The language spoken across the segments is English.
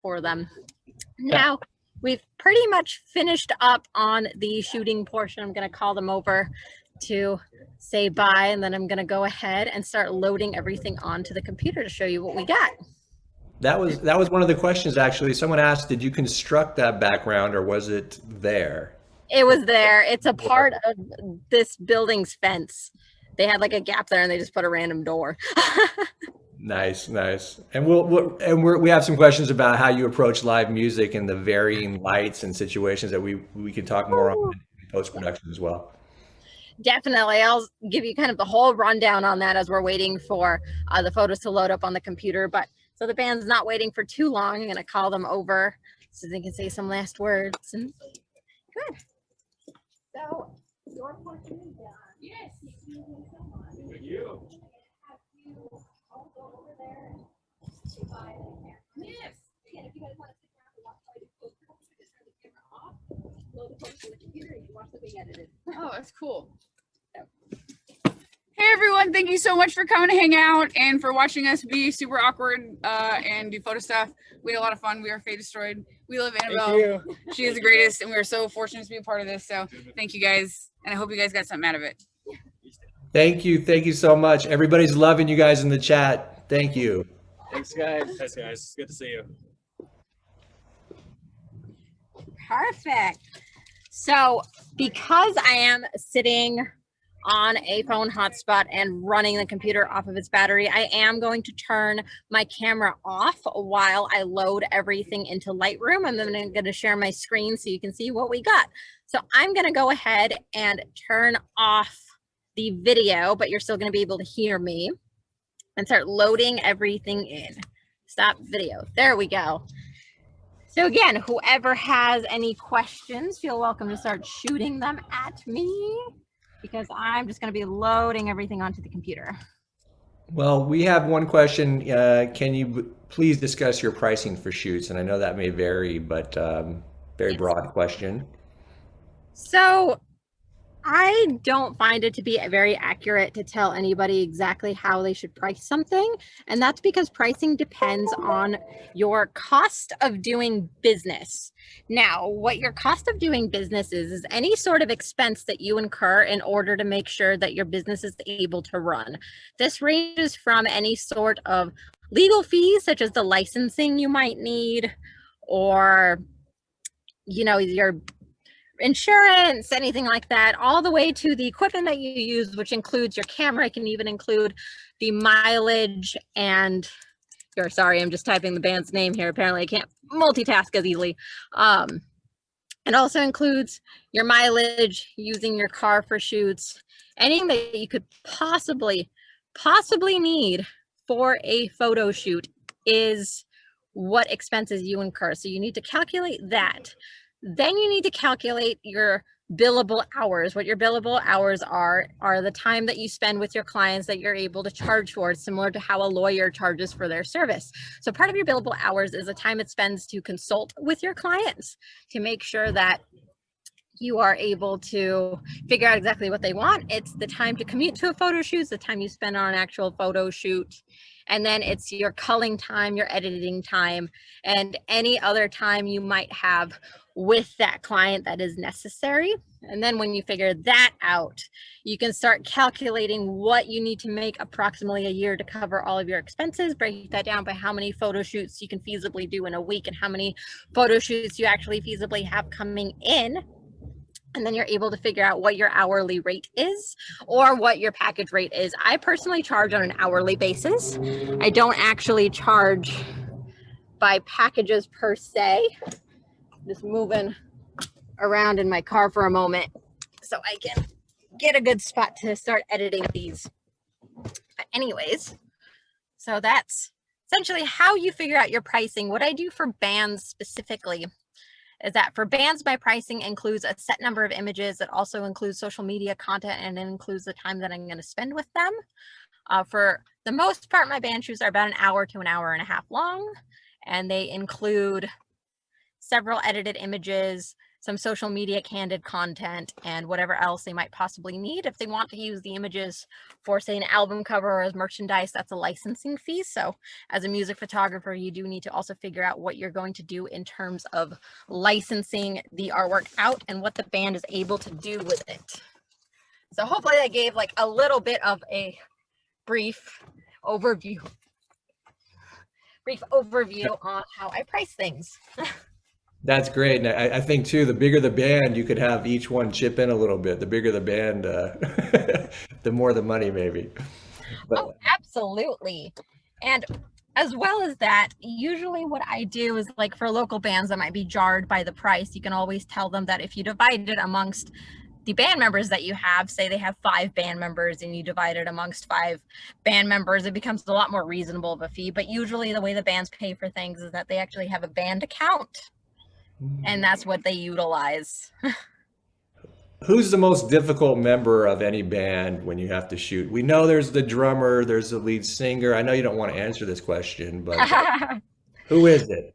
for them. Now, we've pretty much finished up on the shooting portion. I'm going to call them over to say bye, and then I'm going to go ahead and start loading everything onto the computer to show you what we got. That was one of the questions, actually. Someone asked, did you construct that background or was it there? It was there. It's a part of this building's fence. They had like a gap there and they just put a random door. Nice, nice. And we have some questions about how you approach live music and the varying lights and situations that we can talk more on in post-production as well. Definitely. I'll give you kind of the whole rundown on that as we're waiting for the photos to load up on the computer. But so the band's not waiting for too long. I'm going to call them over so they can say some last words. And good. So your portion is done. Yes. Thank you so much. Thank you. Have you all go over there and say bye there? Yes. And if you guys want to sit down and watch how I do post-production, just turn the camera off, load the photos on the computer, and you watch them being edited. Oh, that's cool. Hey everyone, thank you so much for coming to hang out and for watching us be super awkward and do photo stuff. We had a lot of fun. We are Fate Destroyed. We love Annabelle. She is the greatest, and we are so fortunate to be a part of this. So thank you guys, and I hope you guys got something out of it. Thank you so much. Everybody's loving you guys in the chat. Thank you. Thanks, guys. Thanks, guys. Good to see you. Perfect. So because I am sitting on a phone hotspot and running the computer off of its battery, I am going to turn my camera off while I load everything into Lightroom. And then I'm going to share my screen so you can see what we got. So I'm going to go ahead and turn off the video, but you're still going to be able to hear me, and start loading everything in. Stop video. There we go. So again, whoever has any questions, feel welcome to start shooting them at me, because I'm just going to be loading everything onto the computer. Well, we have one question. Can you please discuss your pricing for shoots? And I know that may vary, but very broad question. So I don't find it to be very accurate to tell anybody exactly how they should price something. And that's because pricing depends on your cost of doing business. Now, what your cost of doing business is any sort of expense that you incur in order to make sure that your business is able to run. This ranges from any sort of legal fees, such as the licensing you might need, or, you know, your insurance, anything like that, all the way to the equipment that you use, which includes your camera. It can even include the mileage and your, sorry, I'm just typing the band's name here. Apparently I can't multitask as easily. It also includes your mileage, using your car for shoots, anything that you could possibly need for a photo shoot is what expenses you incur. So you need to calculate that. Then you need to calculate your billable hours. What your billable hours are the time that you spend with your clients that you're able to charge for, similar to how a lawyer charges for their service. So part of your billable hours is the time it spends to consult with your clients to make sure that you are able to figure out exactly what they want. It's the time to commute to a photo shoot, the time you spend on an actual photo shoot. And then it's your culling time, your editing time, and any other time you might have with that client that is necessary. And then when you figure that out, you can start calculating what you need to make approximately a year to cover all of your expenses, break that down by how many photo shoots you can feasibly do in a week and how many photo shoots you actually feasibly have coming in. And then you're able to figure out what your hourly rate is or what your package rate is. I personally charge on an hourly basis. I don't actually charge by packages per se. Just moving around in my car for a moment so I can get a good spot to start editing these. But anyways, so that's essentially how you figure out your pricing. What I do for bands specifically is that for bands, my pricing includes a set number of images. It also includes social media content, and it includes the time that I'm going to spend with them. For the most part, my band shoots are about an hour to an hour and a half long, and they include several edited images, some social media candid content, and whatever else they might possibly need. If they want to use the images for, say, an album cover or as merchandise, that's a licensing fee. So as a music photographer, you do need to also figure out what you're going to do in terms of licensing the artwork out and what the band is able to do with it. So hopefully I gave like a little bit of a brief overview on how I price things. That's great. And I think too, the bigger the band, you could have each one chip in a little bit. The bigger the band, the more the money maybe. But Oh, absolutely. And as well as that, usually what I do is, like, for local bands that might be jarred by the price, you can always tell them that if you divide it amongst the band members that you have, say they have 5 band members and you divide it amongst 5 band members, it becomes a lot more reasonable of a fee. But usually the way the bands pay for things is that they actually have a band account, and that's what they utilize. who's the most difficult member of any band when you have to shoot? We know there's the drummer, there's the lead singer. I know you don't want to answer this question, but who is it?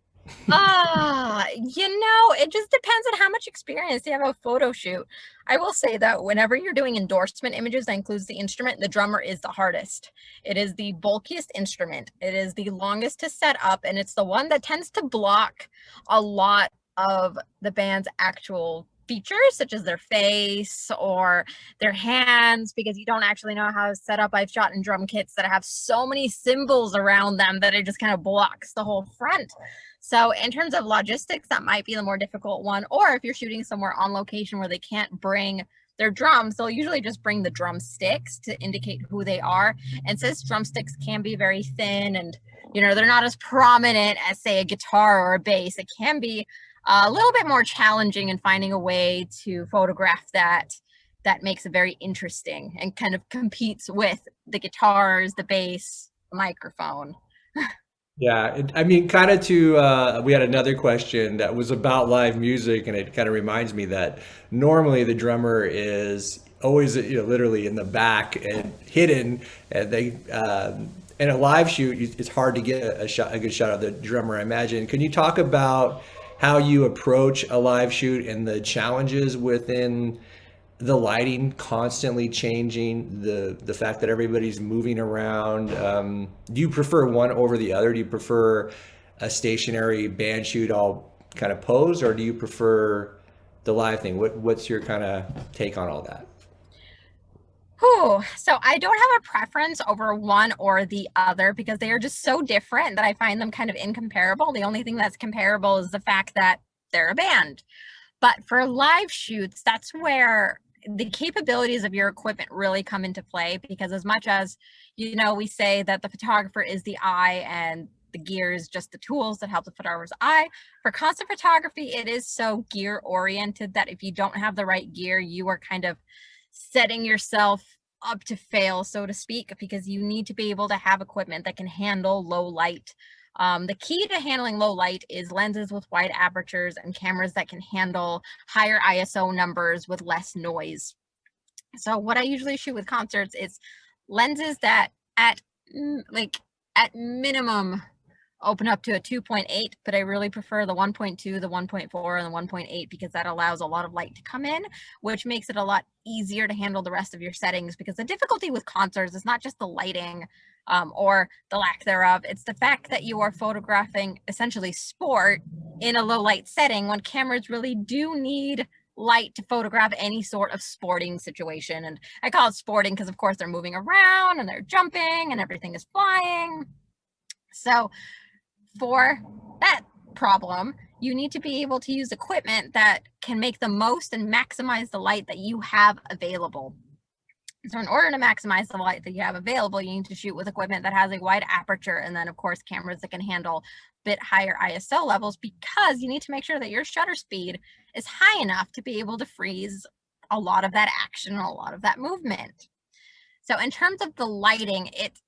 It just depends on how much experience you have a photo shoot. I will say that whenever you're doing endorsement images that includes the instrument, the drummer is the hardest. It is the bulkiest instrument. It is the longest to set up, and it's the one that tends to block a lot of the band's actual features, such as their face or their hands, because you don't actually know how to set up. I've shot in drum kits that have so many cymbals around them that it just kind of blocks the whole front. So in terms of logistics, that might be the more difficult one. Or if you're shooting somewhere on location where they can't bring their drums, they'll usually just bring the drumsticks to indicate who they are. And since drumsticks can be very thin and, they're not as prominent as, say, a guitar or a bass, it can be a little bit more challenging in finding a way to photograph that makes it very interesting and kind of competes with the guitars, the bass, the microphone. Yeah, I mean, kind of we had another question that was about live music, and it kind of reminds me that normally the drummer is always, literally in the back and hidden, and in a live shoot, it's hard to get a good shot of the drummer, I imagine. Can you talk about how you approach a live shoot and the challenges within the lighting constantly changing, the fact that everybody's moving around? Do you prefer one over the other? Do you prefer a stationary band shoot all kind of pose, or do you prefer the live thing? What's your kind of take on all that? So I don't have a preference over one or the other because they are just so different that I find them kind of incomparable. The only thing that's comparable is the fact that they're a band. But for live shoots, that's where the capabilities of your equipment really come into play, because as much as, we say that the photographer is the eye and the gear is just the tools that help the photographer's eye, for concert photography, it is so gear oriented that if you don't have the right gear, you are kind of setting yourself up to fail, so to speak, because you need to be able to have equipment that can handle low light. The key to handling low light is lenses with wide apertures and cameras that can handle higher ISO numbers with less noise. So what I usually shoot with concerts is lenses that at minimum open up to a 2.8, but I really prefer the 1.2, the 1.4, and the 1.8 because that allows a lot of light to come in, which makes it a lot easier to handle the rest of your settings, because the difficulty with concerts is not just the lighting or the lack thereof. It's the fact that you are photographing essentially sport in a low light setting when cameras really do need light to photograph any sort of sporting situation. And I call it sporting because of course they're moving around and they're jumping and everything is flying. So for that problem, you need to be able to use equipment that can make the most and maximize the light that you have available. So in order to maximize the light that you have available, you need to shoot with equipment that has a wide aperture, and then of course cameras that can handle a bit higher ISO levels, because you need to make sure that your shutter speed is high enough to be able to freeze a lot of that action and a lot of that movement. So in terms of the lighting, it's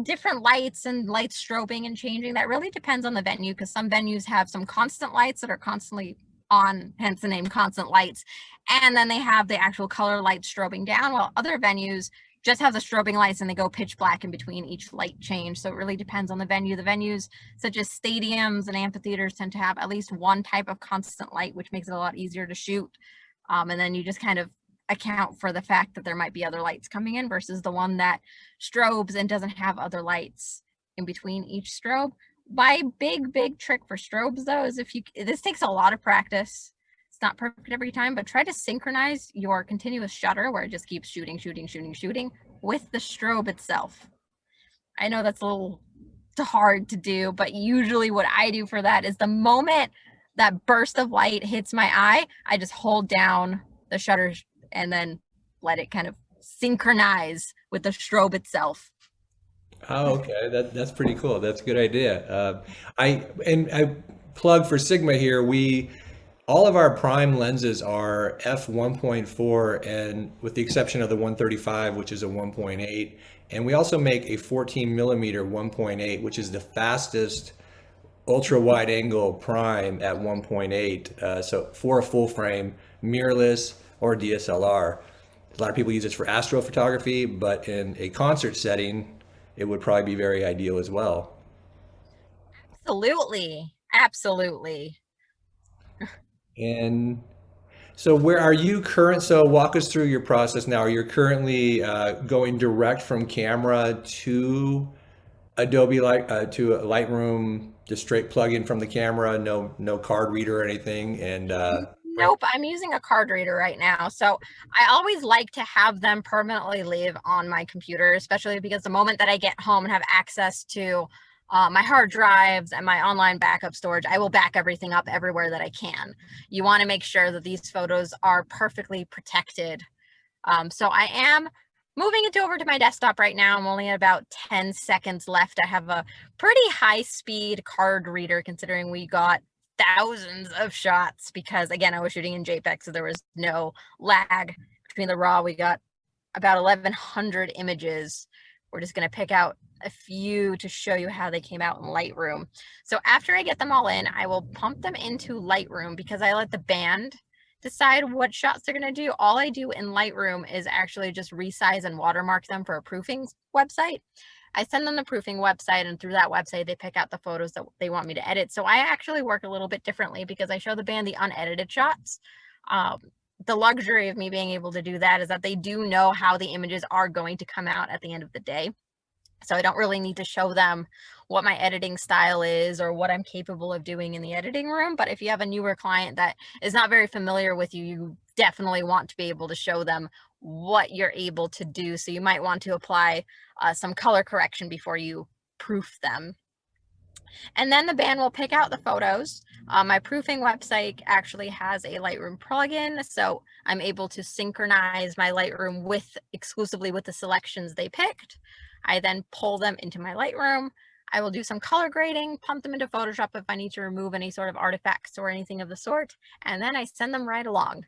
different lights and light strobing and changing. That really depends on the venue, because some venues have some constant lights that are constantly on, hence the name constant lights, and then they have the actual color light strobing down, while other venues just have the strobing lights and they go pitch black in between each light change. So it really depends on the venue. The venues such as stadiums and amphitheaters tend to have at least one type of constant light, which makes it a lot easier to shoot. And then you just kind of account for the fact that there might be other lights coming in versus the one that strobes and doesn't have other lights in between each strobe. My big trick for strobes though is this takes a lot of practice. It's not perfect every time, but try to synchronize your continuous shutter where it just keeps shooting with the strobe itself. I know that's a little hard to do, but usually what I do for that is the moment that burst of light hits my eye, I just hold down the shutter and then let it kind of synchronize with the strobe itself. Oh, okay. That's pretty cool. That's a good idea. I plug for Sigma here. All of our prime lenses are f1.4, and with the exception of the 135, which is a 1.8, and we also make a 14 millimeter 1.8, which is the fastest ultra wide angle prime at 1.8. So for a full frame, mirrorless or DSLR. A lot of people use this for astrophotography, but in a concert setting, it would probably be very ideal as well. Absolutely. And so where are you so walk us through your process now. Are you currently going direct from camera to Adobe to Lightroom, just straight plug in from the camera, no card reader or anything? And nope, I'm using a card reader right now. So I always like to have them permanently live on my computer, especially because the moment that I get home and have access to my hard drives and my online backup storage, I will back everything up everywhere that I can. You want to make sure that these photos are perfectly protected. So I am moving it over to my desktop right now. I'm only at about 10 seconds left. I have a pretty high speed card reader considering we got thousands of shots because again, I was shooting in JPEG, so there was no lag between the raw. We got about 1,100 images. We're just going to pick out a few to show you how they came out in Lightroom. So after I get them all in, I will pump them into Lightroom because I let the band decide what shots they're going to do. All I do in Lightroom is actually just resize and watermark them for a proofing website. I send them the proofing website, and through that website, they pick out the photos that they want me to edit. So I actually work a little bit differently because I show the band the unedited shots. The luxury of me being able to do that is that they do know how the images are going to come out at the end of the day. So I don't really need to show them what my editing style is or what I'm capable of doing in the editing room. But if you have a newer client that is not very familiar with you, you definitely want to be able to show them what you're able to do. So you might want to apply some color correction before you proof them. And then the band will pick out the photos. My proofing website actually has a Lightroom plugin, so I'm able to synchronize my Lightroom exclusively with the selections they picked. I then pull them into my Lightroom. I will do some color grading, pump them into Photoshop if I need to remove any sort of artifacts or anything of the sort, and then I send them right along.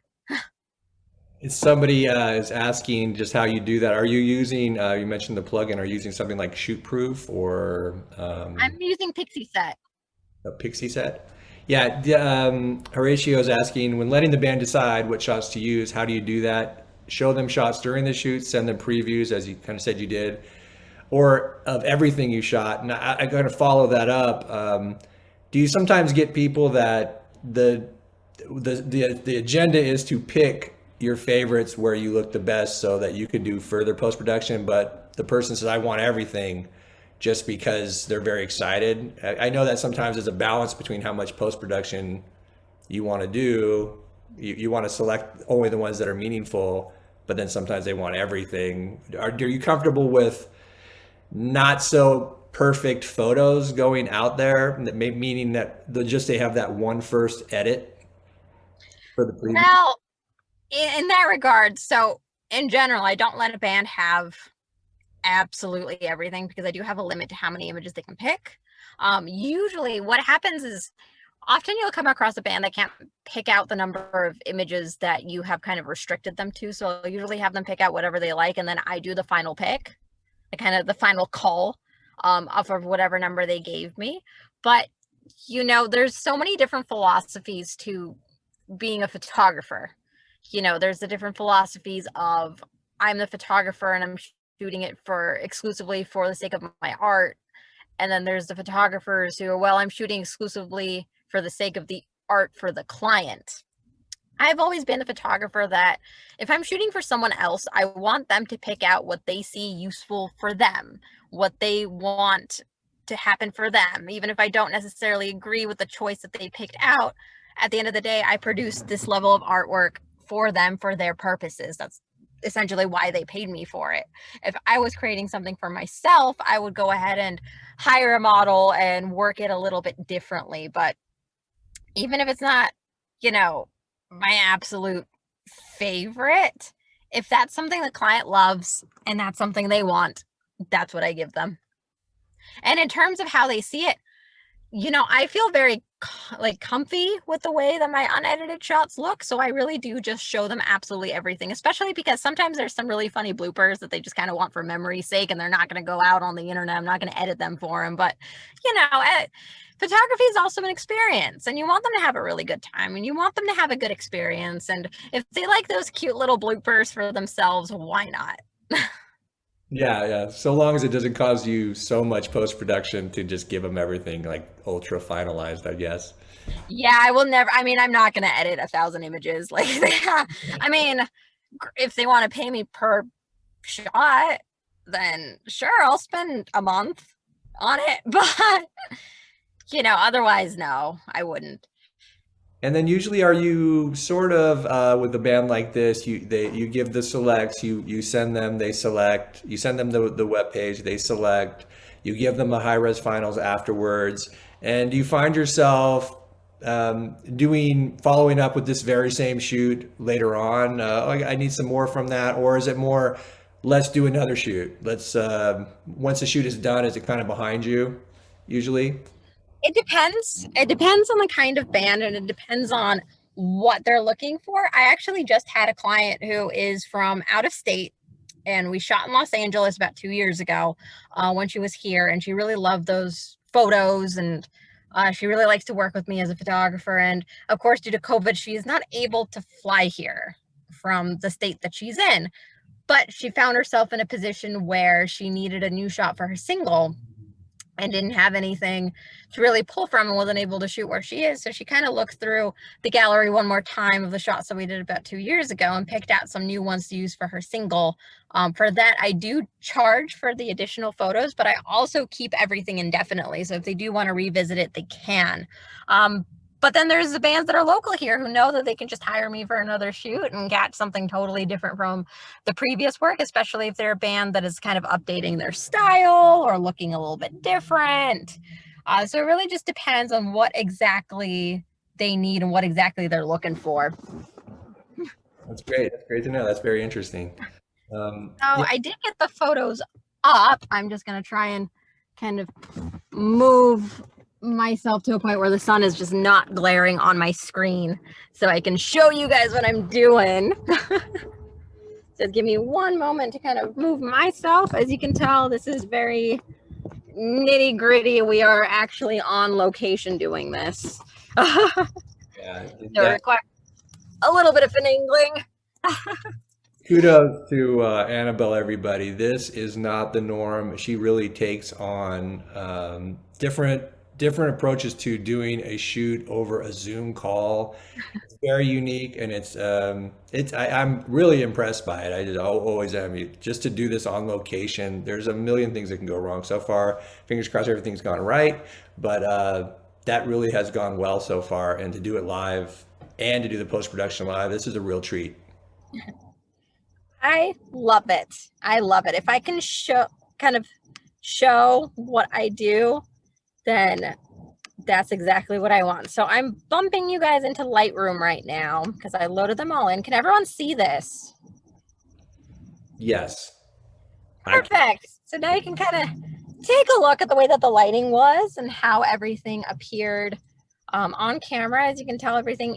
Somebody is asking just how you do that. Are you using, you mentioned the plugin, are you using something like Shootproof or? I'm using Pixie Set. A Pixie Set? Yeah, Horatio is asking, when letting the band decide what shots to use, how do you do that? Show them shots during the shoot, send them previews, as you kind of said you did, or of everything you shot. And I got to follow that up. Do you sometimes get people that the agenda is to pick your favorites where you look the best so that you can do further post-production, but the person says, I want everything just because they're very excited? I know that sometimes there's a balance between how much post-production you want to do. You want to select only the ones that are meaningful, but then sometimes they want everything. Are you comfortable with not so perfect photos going out there, meaning that they have that one first edit for the preview? Well, in that regard, so in general, I don't let a band have absolutely everything because I do have a limit to how many images they can pick. Usually what happens is often you'll come across a band that can't pick out the number of images that you have kind of restricted them to. So I'll usually have them pick out whatever they like, and then I do the final pick, kind of the final call off of whatever number they gave me. But, you know, there's so many different philosophies to being a photographer. You know, there's the different philosophies of I'm the photographer and I'm shooting it for exclusively for the sake of my art. And then there's the photographers who are, well, I'm shooting exclusively for the sake of the art for the client. I've always been a photographer that if I'm shooting for someone else, I want them to pick out what they see useful for them, what they want to happen for them. Even if I don't necessarily agree with the choice that they picked out, at the end of the day, I produce this level of artwork for them, for their purposes. That's essentially why they paid me for it. If I was creating something for myself, I would go ahead and hire a model and work it a little bit differently. But even if it's not, you know, my absolute favorite, if that's something the client loves and that's something they want, that's what I give them. And in terms of how they see it, you know, I feel very like comfy with the way that my unedited shots look. So I really do just show them absolutely everything, especially because sometimes there's some really funny bloopers that they just kind of want for memory's sake and they're not going to go out on the internet. I'm not going to edit them for them. But, you know, photography is also an experience and you want them to have a really good time and you want them to have a good experience. And if they like those cute little bloopers for themselves, why not? Yeah. So long as it doesn't cause you so much post-production to just give them everything like ultra finalized, I guess. Yeah, I will never, I mean, I'm not going to edit 1,000 images. Like, I mean, if they want to pay me per shot, then sure, I'll spend a month on it. But, you know, otherwise, no, I wouldn't. And then usually are you sort of with a band like this, you give the selects, you send them, they select, you send them the web page, they select, you give them the high res finals afterwards, and do you find yourself following up with this very same shoot later on? I need some more from that, or is it more, let's do another shoot? Let's once the shoot is done, is it kind of behind you usually? It depends. It depends on the kind of band and it depends on what they're looking for. I actually just had a client who is from out of state and we shot in Los Angeles about 2 years ago when she was here, and she really loved those photos and she really likes to work with me as a photographer. And of course, due to COVID, she is not able to fly here from the state that she's in, but she found herself in a position where she needed a new shot for her single and didn't have anything to really pull from and wasn't able to shoot where she is. So she kind of looked through the gallery one more time of the shots that we did about 2 years ago and picked out some new ones to use for her single. For that, I do charge for the additional photos, but I also keep everything indefinitely. So if they do want to revisit it, they can. But then there's the bands that are local here who know that they can just hire me for another shoot and get something totally different from the previous work, especially if they're a band that is kind of updating their style or looking a little bit different. So it really just depends on what exactly they need and what exactly they're looking for. That's great. That's great to know. That's very interesting. So I did get the photos up. I'm just going to try and kind of move myself to a point where the sun is just not glaring on my screen so I can show you guys what I'm doing. So give me one moment to kind of move myself. As you can tell, this is very nitty gritty. We are actually on location doing this. Yeah, So it requires a little bit of finagling. kudos to Annabelle, everybody. This is not the norm. She really takes on different approaches to doing a shoot over a Zoom call. It's very unique, and I'm really impressed by it. I just always am. Just to do this on location, there's a million things that can go wrong. So far, fingers crossed, everything's gone right, but that really has gone well so far. And to do it live and to do the post-production live, this is a real treat. I love it. I love it. If I can show what I do, then that's exactly what I want. So I'm bumping you guys into Lightroom right now because I loaded them all in. Can everyone see this? Yes. Perfect. So now you can kind of take a look at the way that the lighting was and how everything appeared on camera. As you can tell, everything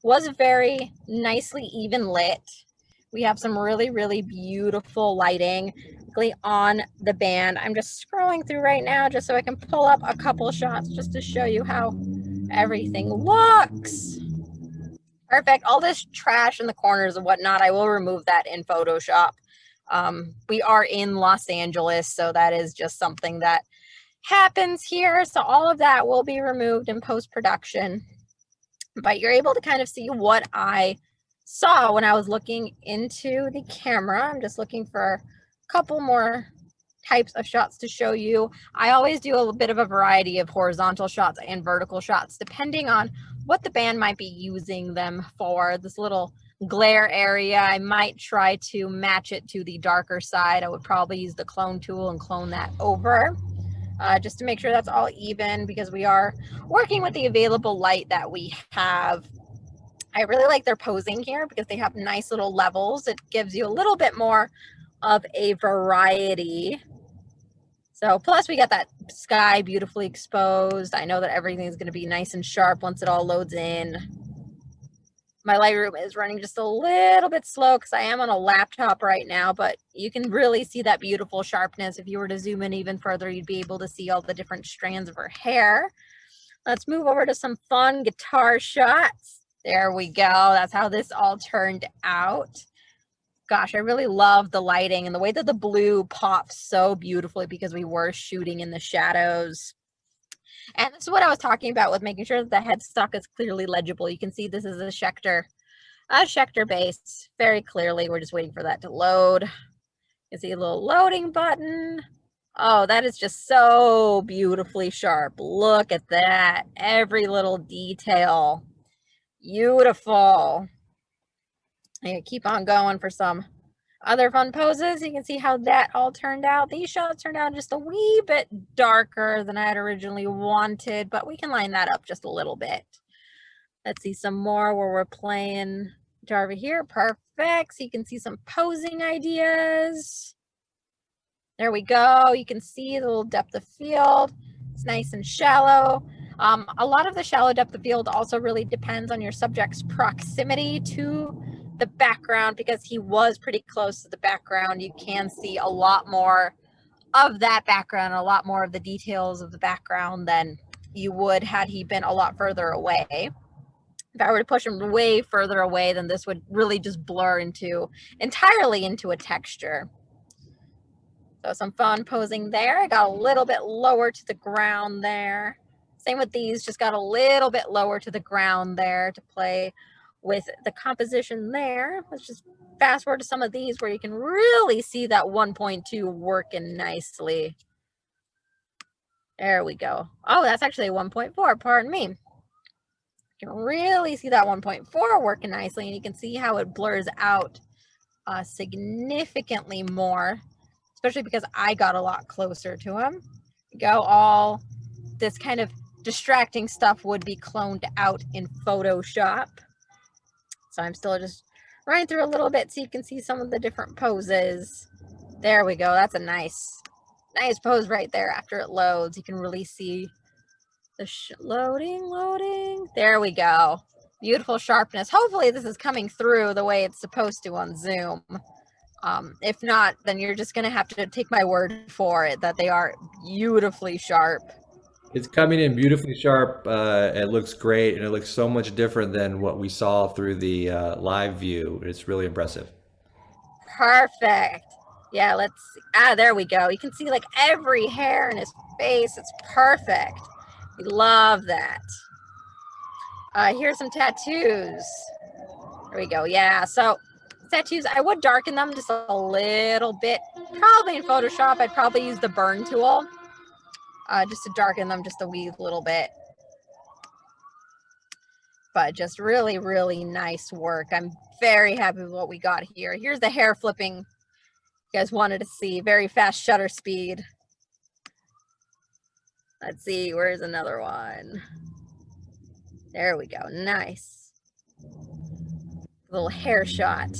was very nicely even lit. We have some really, really beautiful lighting on the band. I'm just scrolling through right now just so I can pull up a couple of shots just to show you how everything looks. Perfect. All this trash in the corners and whatnot, I will remove that in Photoshop We are in Los Angeles, so that is just something that happens here. So all of that will be removed in post-production. But you're able to kind of see what I saw when I was looking into the camera. I'm just looking for a couple more types of shots to show you. I always do a bit of a variety of horizontal shots and vertical shots, depending on what the band might be using them for. This little glare area, I might try to match it to the darker side. I would probably use the clone tool and clone that over. Just to make sure that's all even, because we are working with the available light that we have. I really like their posing here because they have nice little levels. It gives you a little bit more of a variety. So plus we got that sky beautifully exposed. I know that everything's going to be nice and sharp once it all loads in. My Lightroom is running just a little bit slow because I am on a laptop right now, but you can really see that beautiful sharpness. If you were to zoom in even further, you'd be able to see all the different strands of her hair. Let's move over to some fun guitar shots. There we go. That's how this all turned out. Gosh, I really love the lighting and the way that the blue pops so beautifully because we were shooting in the shadows. And this is what I was talking about with making sure that the headstock is clearly legible. You can see this is a Schecter base very clearly. We're just waiting for that to load. You can see a little loading button. Oh, that is just so beautifully sharp. Look at that. Every little detail. Beautiful. I'm going to keep on going for some other fun poses. You can see how that all turned out. These shots turned out just a wee bit darker than I had originally wanted, but we can line that up just a little bit. Let's see some more where we're playing guitar over here. Perfect. So you can see some posing ideas. There we go. You can see the little depth of field. It's nice and shallow. A lot of the shallow depth of field also really depends on your subject's proximity to the background, because he was pretty close to the background. You can see a lot more of that background, a lot more of the details of the background than you would had he been a lot further away. If I were to push him way further away, then this would really just blur entirely into a texture. So some fun posing there. I got a little bit lower to the ground there. Same with these, just got a little bit lower to the ground there to play with the composition there. Let's just fast forward to some of these where you can really see that 1.2 working nicely. There we go. Oh, that's actually a 1.4, pardon me. You can really see that 1.4 working nicely, and you can see how it blurs out significantly more, especially because I got a lot closer to him. All this kind of distracting stuff would be cloned out in Photoshop. So I'm still just running through a little bit so you can see some of the different poses. There we go. That's a nice pose right there after it loads. You can really see the loading. There we go. Beautiful sharpness. Hopefully this is coming through the way it's supposed to on Zoom. If not, then you're just going to have to take my word for it that they are beautifully sharp. It's coming in beautifully sharp. It looks great, and it looks so much different than what we saw through the live view. It's really impressive. Perfect. Yeah, let's see. There we go. You can see like every hair in his face. It's perfect. We love that. Here's some tattoos. There we go. Yeah, so tattoos, I would darken them just a little bit. Probably in Photoshop, I'd probably use the burn tool. Just to darken them just a wee little bit. But just really, really nice work. I'm very happy with what we got here. Here's the hair flipping you guys wanted to see. Very fast shutter speed. Let's see, where's another one? There we go, nice. Little hair shot.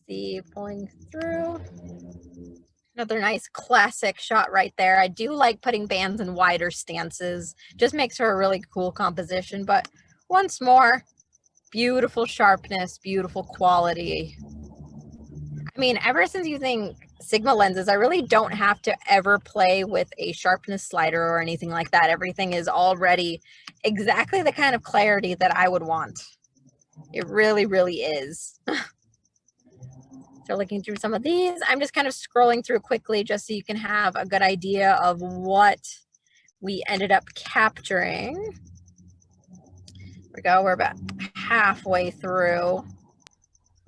See, pulling through. Another nice classic shot right there. I do like putting bands in wider stances. Just makes for a really cool composition. But once more, beautiful sharpness, beautiful quality. I mean, ever since using Sigma lenses, I really don't have to ever play with a sharpness slider or anything like that. Everything is already exactly the kind of clarity that I would want. It really, really is. So looking through some of these, I'm just kind of scrolling through quickly just so you can have a good idea of what we ended up capturing. Here we go, we're about halfway through.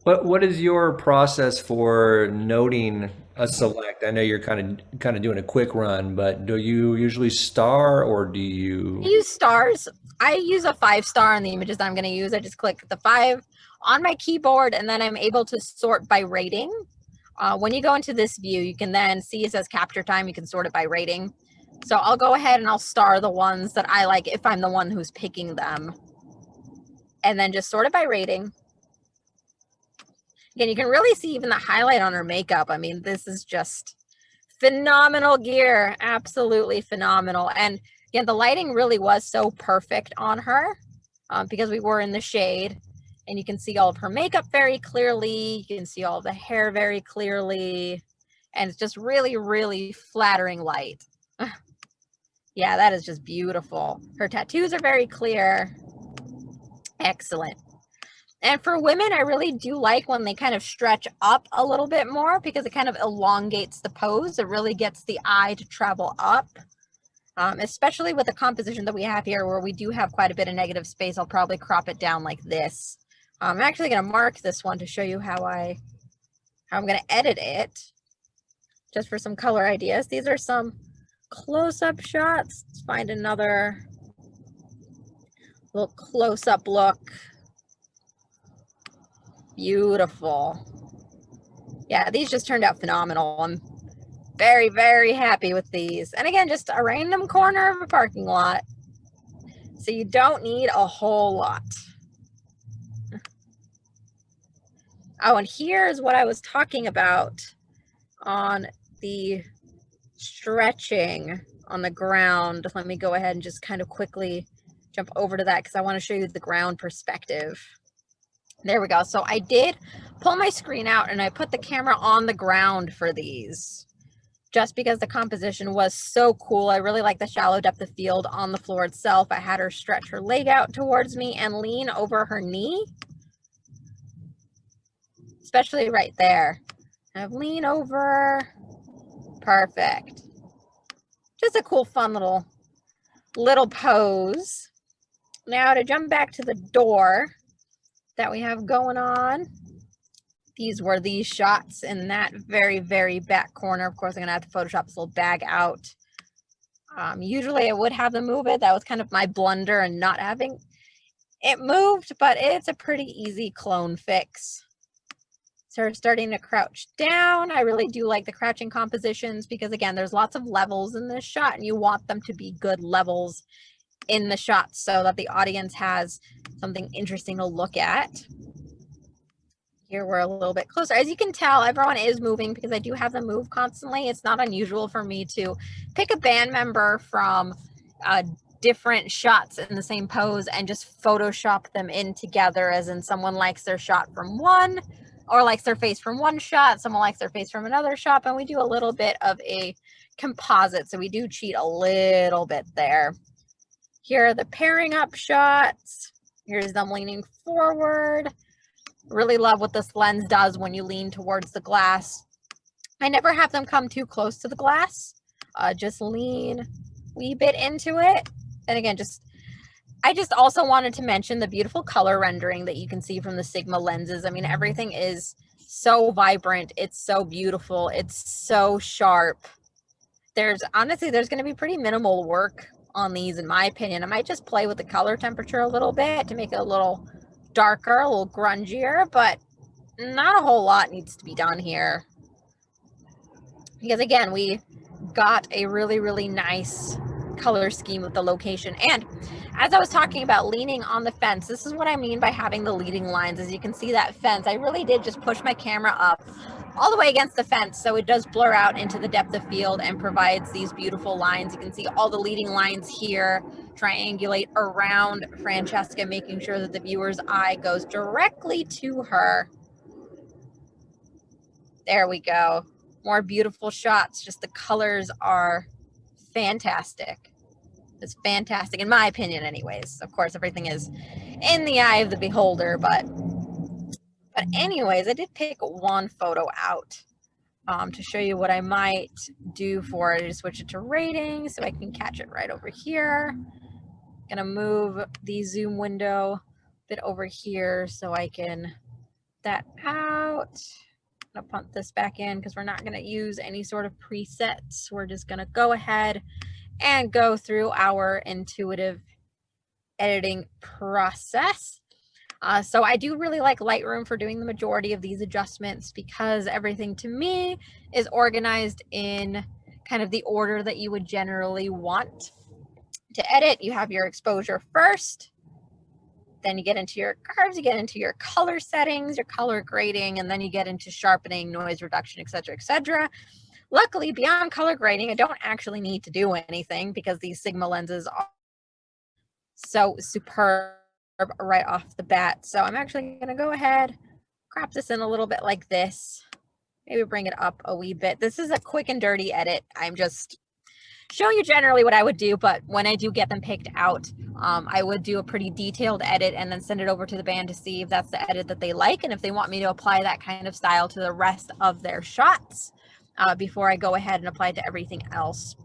What is your process for noting a select? I know you're kind of doing a quick run, but do you usually star or do I you? use stars. I use a 5-star on the images that I'm going to use. I just click the 5 on my keyboard and then I'm able to sort by rating. When you go into this view, you can then see it says capture time. You can sort it by rating. So I'll go ahead and I'll star the ones that I like if I'm the one who's picking them. And then just sort it by rating. Again, you can really see even the highlight on her makeup. I mean, this is just phenomenal gear. Absolutely phenomenal. And again, the lighting really was so perfect on her because we were in the shade. And you can see all of her makeup very clearly. You can see all of the hair very clearly. And it's just really, really flattering light. Yeah, that is just beautiful. Her tattoos are very clear. Excellent. And for women, I really do like when they kind of stretch up a little bit more because it kind of elongates the pose. It really gets the eye to travel up, especially with the composition that we have here where we do have quite a bit of negative space. I'll probably crop it down like this. I'm actually going to mark this one to show you how I'm going to edit it just for some color ideas. These are some close-up shots. Let's find another little close-up look. Beautiful. Yeah, these just turned out phenomenal. I'm very, very happy with these. And again, just a random corner of a parking lot. So you don't need a whole lot. Oh, and here's what I was talking about on the stretching on the ground. Let me go ahead and just kind of quickly jump over to that because I want to show you the ground perspective. There we go. So I did pull my screen out and I put the camera on the ground for these just because the composition was so cool. I really like the shallow depth of field on the floor itself. I had her stretch her leg out towards me and lean over her knee, especially right there. Kind of lean over. Perfect. Just a cool, fun little pose. Now to jump back to the door that we have going on. These were these shots in that very, very back corner. Of course, I'm gonna have to Photoshop this little bag out. Usually I would have them move it. That was kind of my blunder and not having it moved, but it's a pretty easy clone fix. So we're starting to crouch down. I really do like the crouching compositions because again, there's lots of levels in this shot and you want them to be good levels in the shot so that the audience has something interesting to look at. Here we're a little bit closer. As you can tell, everyone is moving because I do have them move constantly. It's not unusual for me to pick a band member from different shots in the same pose and just Photoshop them in together, as in someone likes their shot from one or likes their face from one shot, someone likes their face from another shot, and we do a little bit of a composite. So we do cheat a little bit there. Here are the pairing up shots. Here's them leaning forward. Really love what this lens does when you lean towards the glass. I never have them come too close to the glass. Just lean a wee bit into it. And again, I just also wanted to mention the beautiful color rendering that you can see from the Sigma lenses. I mean, everything is so vibrant. It's so beautiful. It's so sharp. Honestly, there's going to be pretty minimal work on these, in my opinion. I might just play with the color temperature a little bit to make it a little darker, a little grungier, but not a whole lot needs to be done here. Because again, we got a really, really nice color scheme with the location. And as I was talking about leaning on the fence, this is what I mean by having the leading lines. As you can see that fence, I really did just push my camera up all the way against the fence, so it does blur out into the depth of field and provides these beautiful lines. You can see all the leading lines here triangulate around Francesca, making sure that the viewer's eye goes directly to her. There we go. More beautiful shots. Just the colors are fantastic. It's fantastic, in my opinion anyways. Of course, everything is in the eye of the beholder, but But anyways, I did pick one photo out to show you what I might do for it. I just switch it to rating so I can catch it right over here. Gonna move the zoom window a bit over here so I can that out. I'm gonna punt this back in because we're not gonna use any sort of presets. We're just gonna go ahead and go through our intuitive editing process. So I do really like Lightroom for doing the majority of these adjustments because everything to me is organized in kind of the order that you would generally want to edit. You have your exposure first, then you get into your curves, you get into your color settings, your color grading, and then you get into sharpening, noise reduction, etc., etc. Luckily, beyond color grading, I don't actually need to do anything because these Sigma lenses are so superb right off the bat. So I'm actually going to go ahead, crop this in a little bit like this, maybe bring it up a wee bit. This is a quick and dirty edit. I'm just showing you generally what I would do, but when I do get them picked out, I would do a pretty detailed edit and then send it over to the band to see if that's the edit that they like and if they want me to apply that kind of style to the rest of their shots before I go ahead and apply it to everything else.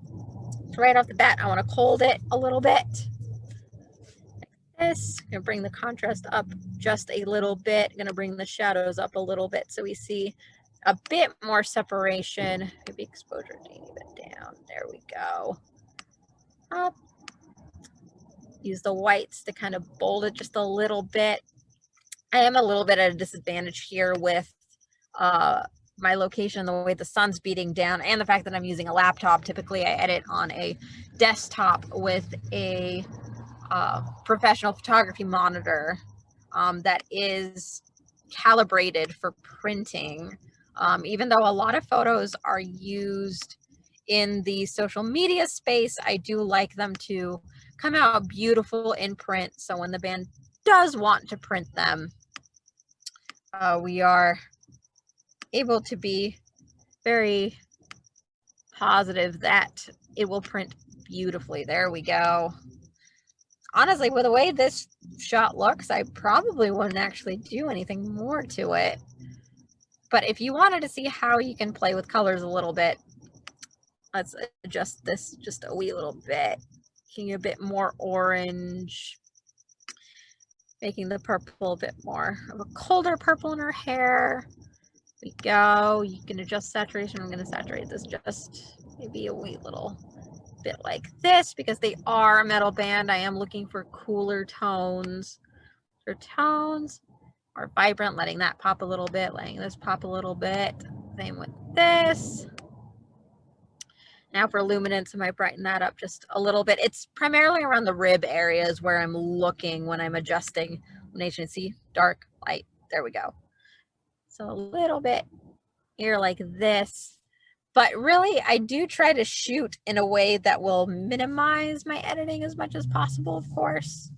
So right off the bat, I want to cold it a little bit. This, I'm gonna bring the contrast up just a little bit. I'm gonna bring the shadows up a little bit so we see a bit more separation. Maybe exposure a tiny bit down. There we go. Up. Use the whites to kind of bold it just a little bit. I am a little bit at a disadvantage here with my location, the way the sun's beating down, and the fact that I'm using a laptop. Typically, I edit on a desktop with a professional photography monitor that is calibrated for printing. Even though a lot of photos are used in the social media space, I do like them to come out beautiful in print. So when the band does want to print them, we are able to be very positive that it will print beautifully. There we go. Honestly, with the way this shot looks, I probably wouldn't actually do anything more to it. But if you wanted to see how you can play with colors a little bit, let's adjust this just a wee little bit. Making it a bit more orange. Making the purple a bit more of a colder purple in her hair. There we go. You can adjust saturation. I'm going to saturate this just maybe a wee little bit like this because they are a metal band. I am looking for cooler tones. For tones are vibrant, letting that pop a little bit, letting this pop a little bit. Same with this. Now for luminance, I might brighten that up just a little bit. It's primarily around the rib areas where I'm looking when I'm adjusting illumination. See, dark, light, there we go. So a little bit here like this. But really, I do try to shoot in a way that will minimize my editing as much as possible, of course.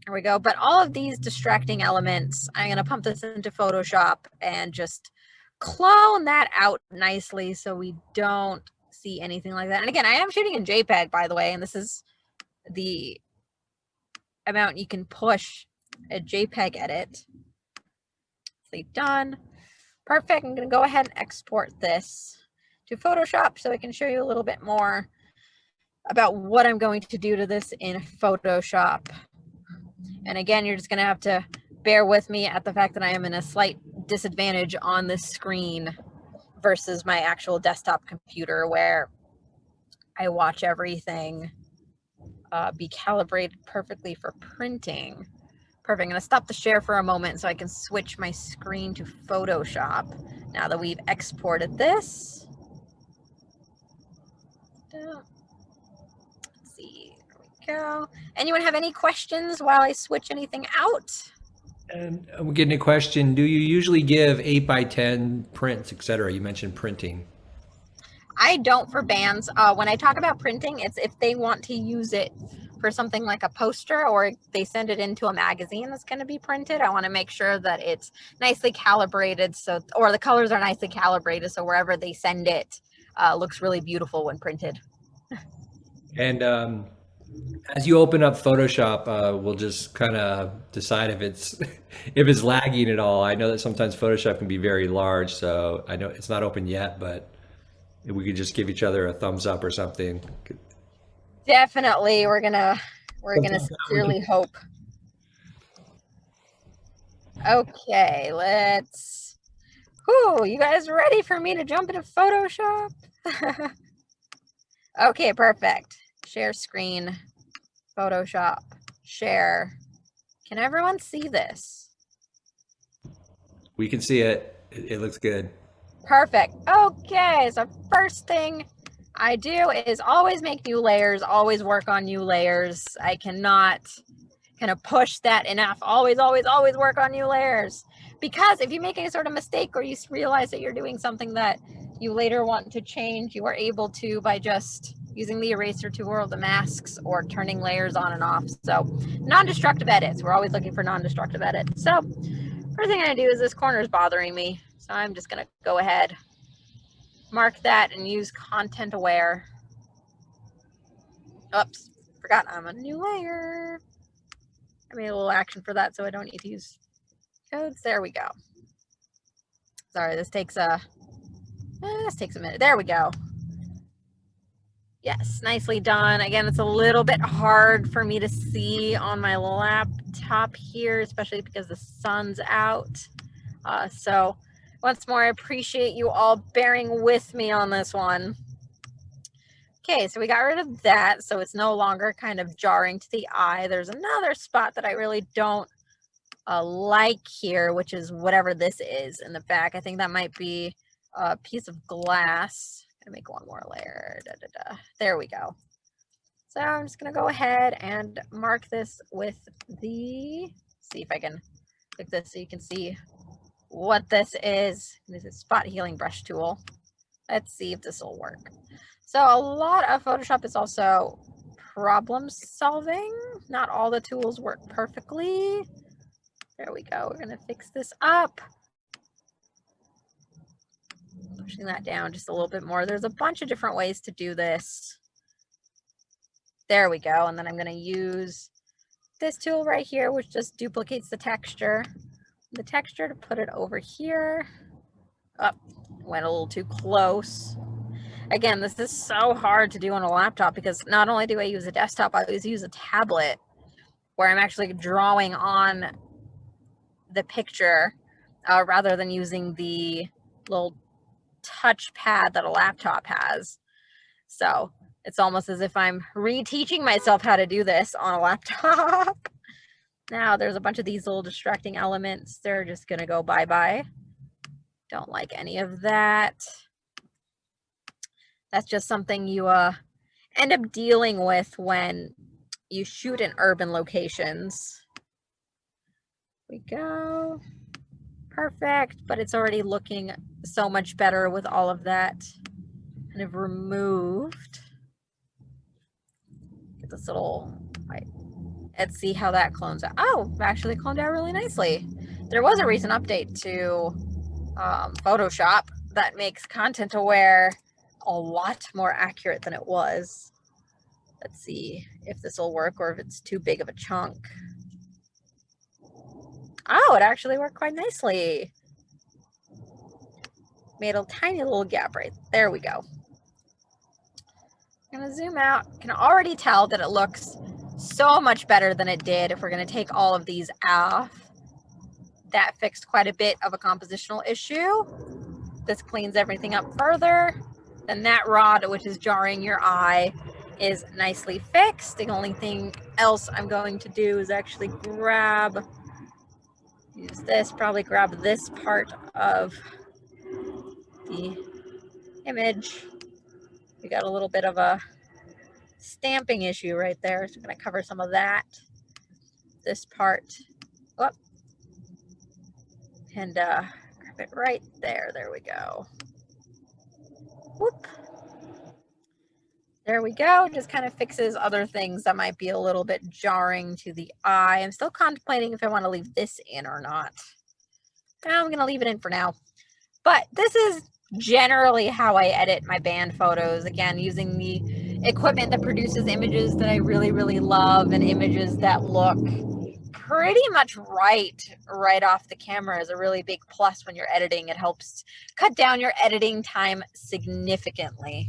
There we go. But all of these distracting elements, I'm going to pump this into Photoshop and just clone that out nicely so we don't see anything like that. And again, I am shooting in JPEG, by the way, and this is the amount you can push a JPEG edit. See, done. Perfect. I'm going to go ahead and export this to Photoshop so I can show you a little bit more about what I'm going to do to this in Photoshop. And again, you're just going to have to bear with me at the fact that I am in a slight disadvantage on this screen versus my actual desktop computer where I watch everything be calibrated perfectly for printing. Perfect. I'm going to stop the share for a moment so I can switch my screen to Photoshop now that we've exported this. Let's see. There we go. Anyone have any questions while I switch anything out? And I'm getting a question. Do you usually give 8x10 prints, etc.? You mentioned printing. I don't for bands. When I talk about printing, it's if they want to use it for something like a poster or they send it into a magazine that's going to be printed. I want to make sure that it's nicely calibrated, so or the colors are nicely calibrated, so wherever they send it looks really beautiful when printed. And As you open up Photoshop, we'll just kind of decide if it's if it's lagging at all. I know that sometimes Photoshop can be very large, so I know it's not open yet, but if we could just give each other a thumbs up or something. Definitely, we're gonna We can- sincerely hope. Okay, let's. Whew, you guys ready for me to jump into Photoshop? Okay, perfect. Share screen, Photoshop, share. Can everyone see this? We can see it. It looks good. Perfect. Okay, so first thing I do is always make new layers, always work on new layers. I cannot kind of push that enough. Always, always, always work on new layers. Because if you make any sort of mistake or you realize that you're doing something that you later want to change, you are able to by just using the eraser tool or the masks or turning layers on and off. So non-destructive edits. We're always looking for non-destructive edits. So first thing I'm gonna do is this corner is bothering me. So I'm just gonna go ahead, mark that and use content aware. Oops, forgot I'm a new layer. I made a little action for that so I don't need to use codes. There we go. Sorry, this takes a minute. There we go. Yes, nicely done. Again, it's a little bit hard for me to see on my laptop here, especially because the sun's out. So once more, I appreciate you all bearing with me on this one. Okay, so we got rid of that, so it's no longer kind of jarring to the eye. There's another spot that I really don't like here, which is whatever this is in the back. I think that might be a piece of glass. I'm gonna make one more layer. There we go. So I'm just gonna go ahead and mark this with the, see if I can click this so you can see what this is. This is spot healing brush tool. Let's see if this will work. So a lot of Photoshop is also problem solving. Not all the tools work perfectly. There we go. We're going to fix this up. Pushing that down just a little bit more. There's a bunch of different ways to do this. There we go. And then I'm going to use this tool right here, which just duplicates the texture. The texture to put it over here. Oh, went a little too close. Again, this is so hard to do on a laptop because not only do I use a desktop, I always use a tablet where I'm actually drawing on the picture rather than using the little touch pad that a laptop has. So it's almost as if I'm reteaching myself how to do this on a laptop. Now there's a bunch of these little distracting elements. They're just gonna go bye-bye. Don't like any of that. That's just something you end up dealing with when you shoot in urban locations. There we go. Perfect, but it's already looking so much better with all of that kind of removed. Get this little, right. Let's see how that clones out. Oh, actually cloned out really nicely. There was a recent update to Photoshop that makes content aware a lot more accurate than it was. Let's see if this will work or if it's too big of a chunk. Oh, it actually worked quite nicely. Made a tiny little gap right there. We go. I'm gonna zoom out. Can already tell that it looks so much better than it did. If we're gonna take all of these off, that fixed quite a bit of a compositional issue. This cleans everything up further. Then that rod, which is jarring your eye, is nicely fixed. The only thing else I'm going to do is actually use this, probably grab this part of the image. We got a little bit of a stamping issue right there, so I'm going to cover some of that. This part, whoop, and grab it right there. There we go. Whoop. There we go. Just kind of fixes other things that might be a little bit jarring to the eye. I'm still contemplating if I want to leave this in or not. I'm going to leave it in for now. But this is generally how I edit my band photos. Again, using the equipment that produces images that I really, really love, and images that look pretty much right off the camera is a really big plus when you're editing. It helps cut down your editing time significantly.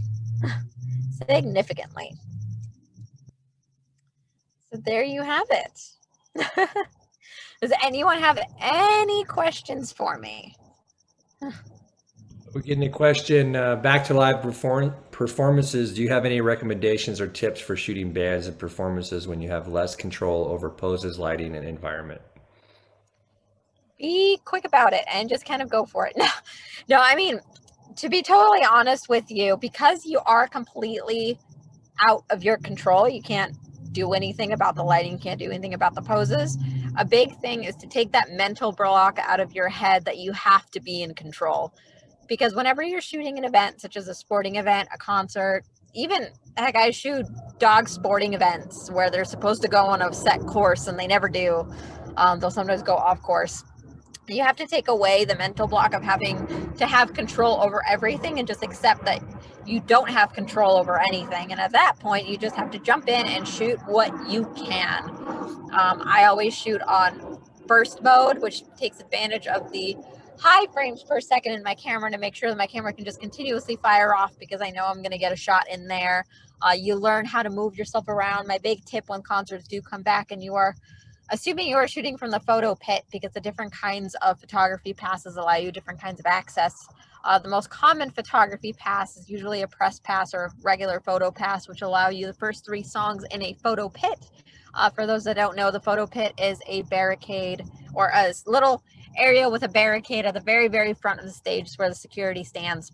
Significantly. So there you have it. Does anyone have any questions for me? We're getting a question, back to live performances. Do you have any recommendations or tips for shooting bands and performances when you have less control over poses, lighting, and environment? Be quick about it and just kind of go for it. No, I mean, to be totally honest with you, because you are completely out of your control, you can't do anything about the lighting, you can't do anything about the poses. A big thing is to take that mental block out of your head that you have to be in control. Because whenever you're shooting an event, such as a sporting event, a concert, even, heck, I shoot dog sporting events where they're supposed to go on a set course and they never do. They'll sometimes go off course. You have to take away the mental block of having to have control over everything and just accept that you don't have control over anything. And at that point, you just have to jump in and shoot what you can. I always shoot on burst mode, which takes advantage of the high frames per second in my camera to make sure that my camera can just continuously fire off, because I know I'm going to get a shot in there. You learn how to move yourself around. My big tip when concerts do come back and you are, assuming you are shooting from the photo pit, because the different kinds of photography passes allow you different kinds of access. The most common photography pass is usually a press pass or a regular photo pass, which allow you the first 3 songs in a photo pit. For those that don't know, the photo pit is a barricade or a little area with a barricade at the very, very front of the stage where the security stands.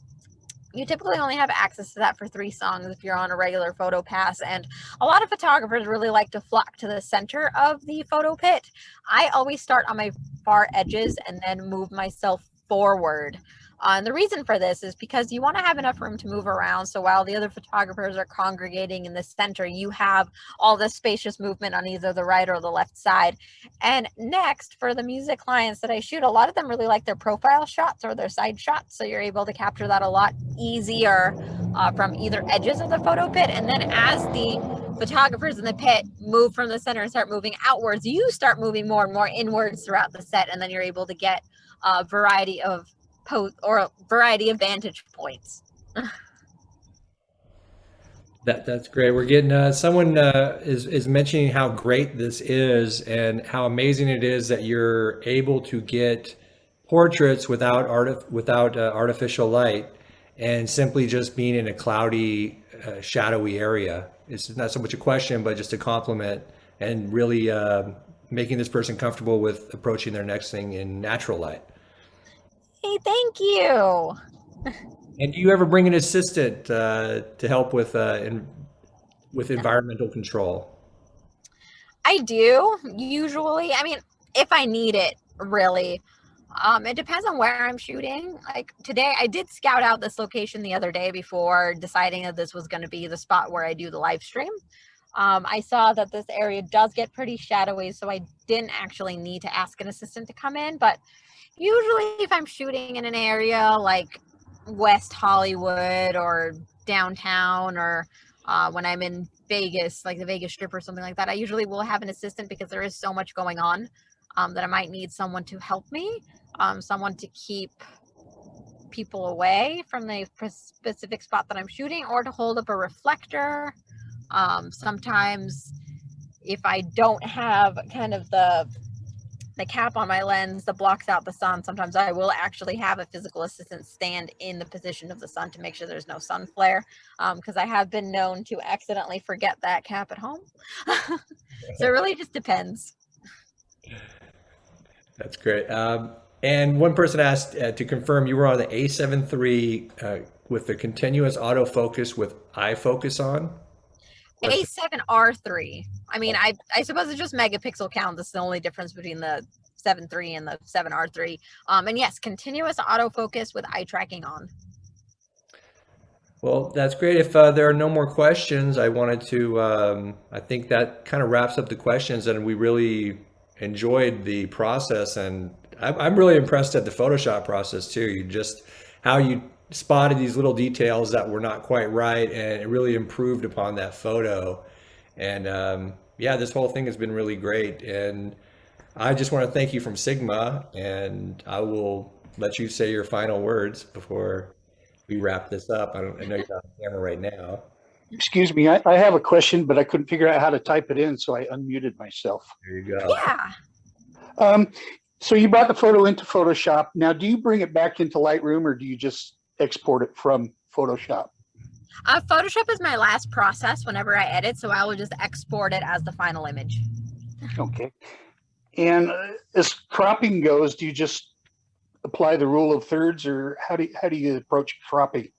You typically only have access to that for 3 songs if you're on a regular photo pass, and a lot of photographers really like to flock to the center of the photo pit. I always start on my far edges and then move myself forward. And the reason for this is because you want to have enough room to move around, so while the other photographers are congregating in the center, you have all this spacious movement on either the right or the left side. And next, for the music clients that I shoot, a lot of them really like their profile shots or their side shots, so you're able to capture that a lot easier from either edges of the photo pit. And then as the photographers in the pit move from the center and start moving outwards, you start moving more and more inwards throughout the set, and then you're able to get a variety of vantage points. That's great. We're getting someone is mentioning how great this is and how amazing it is that you're able to get portraits without artificial light and simply just being in a cloudy, shadowy area. It's not so much a question, but just a compliment, and really making this person comfortable with approaching their next thing in natural light. Hey, thank you. And do you ever bring an assistant to help with environmental control? I do, usually. I mean, if I need it, really. It depends on where I'm shooting. Like today, I did scout out this location the other day before deciding that this was going to be the spot where I do the live stream. I saw that this area does get pretty shadowy, so I didn't actually need to ask an assistant to come in. But usually if I'm shooting in an area like West Hollywood or downtown, or when I'm in Vegas, like the Vegas Strip or something like that, I usually will have an assistant, because there is so much going on that I might need someone to help me, someone to keep people away from the specific spot that I'm shooting, or to hold up a reflector. Sometimes if I don't have kind of the cap on my lens that blocks out the sun, sometimes I will actually have a physical assistant stand in the position of the sun to make sure there's no sun flare, because I have been known to accidentally forget that cap at home. So it really just depends. That's great. And one person asked to confirm you were on the A7 III with the continuous autofocus with eye focus on? A7R3. I mean, I suppose it's just megapixel count. That's the only difference between the 7 III and the 7R3. And yes, continuous autofocus with eye tracking on. Well, that's great. If there are no more questions, I wanted to, I think that kind of wraps up the questions, and we really enjoyed the process. And I'm really impressed at the Photoshop process too. You just, how you spotted these little details that were not quite right, and it really improved upon that photo. And yeah, this whole thing has been really great. And I just want to thank you from Sigma, and I will let you say your final words before we wrap this up. I know you're on camera right now. Excuse me, I have a question, but I couldn't figure out how to type it in, so I unmuted myself. There you go. Yeah. So you brought the photo into Photoshop. Now, do you bring it back into Lightroom, or do you just export it from Photoshop? Photoshop is my last process whenever I edit, so I will just export it as the final image. Okay. And as cropping goes, do you just apply the rule of thirds, or how do you approach cropping?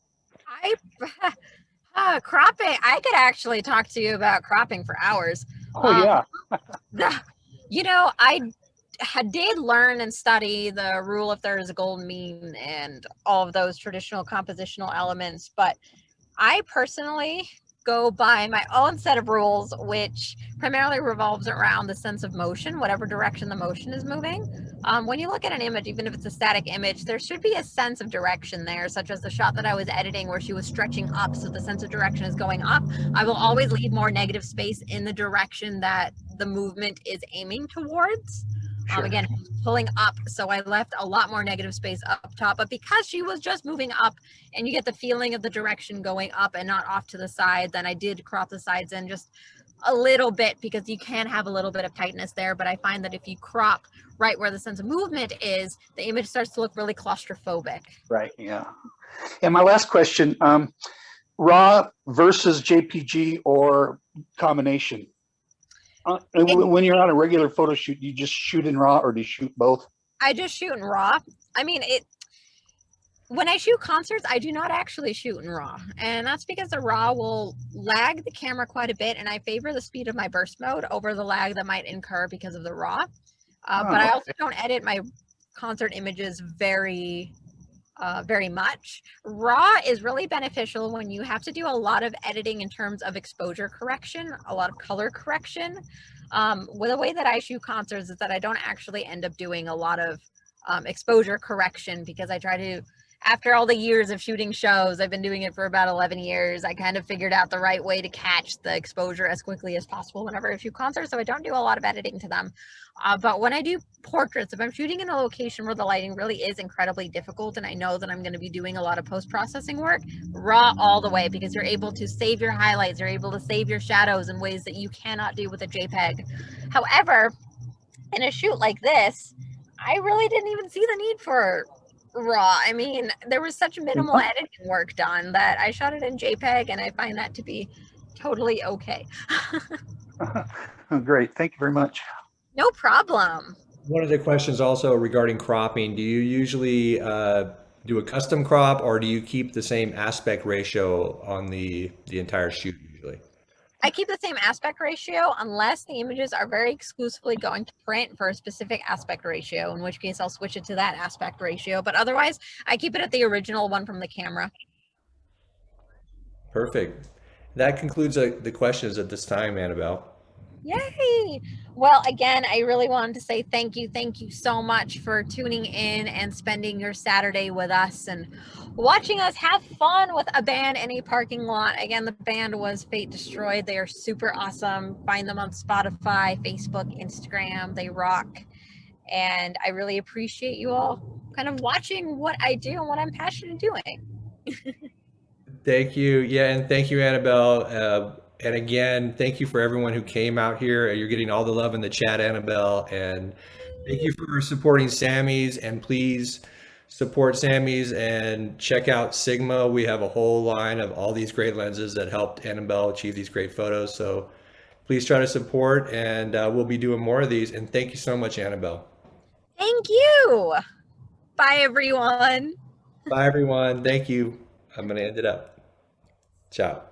Cropping, I could actually talk to you about cropping for hours. Oh, yeah. You know, did learn and study the rule of thirds, the golden mean, and all of those traditional compositional elements, but I personally go by my own set of rules, which primarily revolves around the sense of motion, whatever direction the motion is moving. When you look at an image, even if it's a static image, there should be a sense of direction there, such as the shot that I was editing where she was stretching up, so the sense of direction is going up. I will always leave more negative space in the direction that the movement is aiming towards. Sure. Again, pulling up, so I left a lot more negative space up top, but because she was just moving up and you get the feeling of the direction going up and not off to the side, then I did crop the sides in just a little bit, because you can have a little bit of tightness there, but I find that if you crop right where the sense of movement is, the image starts to look really claustrophobic. Right, yeah. And my last question, RAW versus JPG or combination? When you're on a regular photo shoot, you just shoot in RAW, or do you shoot both? I just shoot in RAW. I mean, when I shoot concerts, I do not actually shoot in RAW. And that's because the RAW will lag the camera quite a bit, and I favor the speed of my burst mode over the lag that might incur because of the RAW. But I also don't edit my concert images very much. RAW is really beneficial when you have to do a lot of editing in terms of exposure correction, a lot of color correction. Well, the way that I shoot concerts is that I don't actually end up doing a lot of exposure correction, because I try to, after all the years of shooting shows, I've been doing it for about 11 years, I kind of figured out the right way to catch the exposure as quickly as possible whenever I shoot concerts, so I don't do a lot of editing to them. But when I do portraits, if I'm shooting in a location where the lighting really is incredibly difficult and I know that I'm going to be doing a lot of post-processing work, RAW all the way, because you're able to save your highlights, you're able to save your shadows in ways that you cannot do with a JPEG. However, in a shoot like this, I really didn't even see the need for RAW. I mean, there was such minimal editing work done that I shot it in JPEG, and I find that to be totally okay. Great, thank you very much. No problem. One of the questions also regarding cropping, do you usually do a custom crop, or do you keep the same aspect ratio on the entire shoot usually? I keep the same aspect ratio unless the images are very exclusively going to print for a specific aspect ratio, in which case I'll switch it to that aspect ratio. But otherwise, I keep it at the original one from the camera. Perfect. That concludes the questions at this time, Anabel. Yay! Well, again, I really wanted to say thank you. Thank you so much for tuning in and spending your Saturday with us and watching us have fun with a band in a parking lot. Again, the band was Fate Destroyed. They are super awesome. Find them on Spotify, Facebook, Instagram. They rock. And I really appreciate you all kind of watching what I do and what I'm passionate doing. Thank you. Yeah, and thank you, Anabel. And again, thank you for everyone who came out here. You're getting all the love in the chat, Anabel. And thank you for supporting Samys. And please support Samys and check out Sigma. We have a whole line of all these great lenses that helped Anabel achieve these great photos. So please try to support, and we'll be doing more of these. And thank you so much, Anabel. Thank you. Bye, everyone. Bye, everyone. Thank you. I'm going to end it up. Ciao.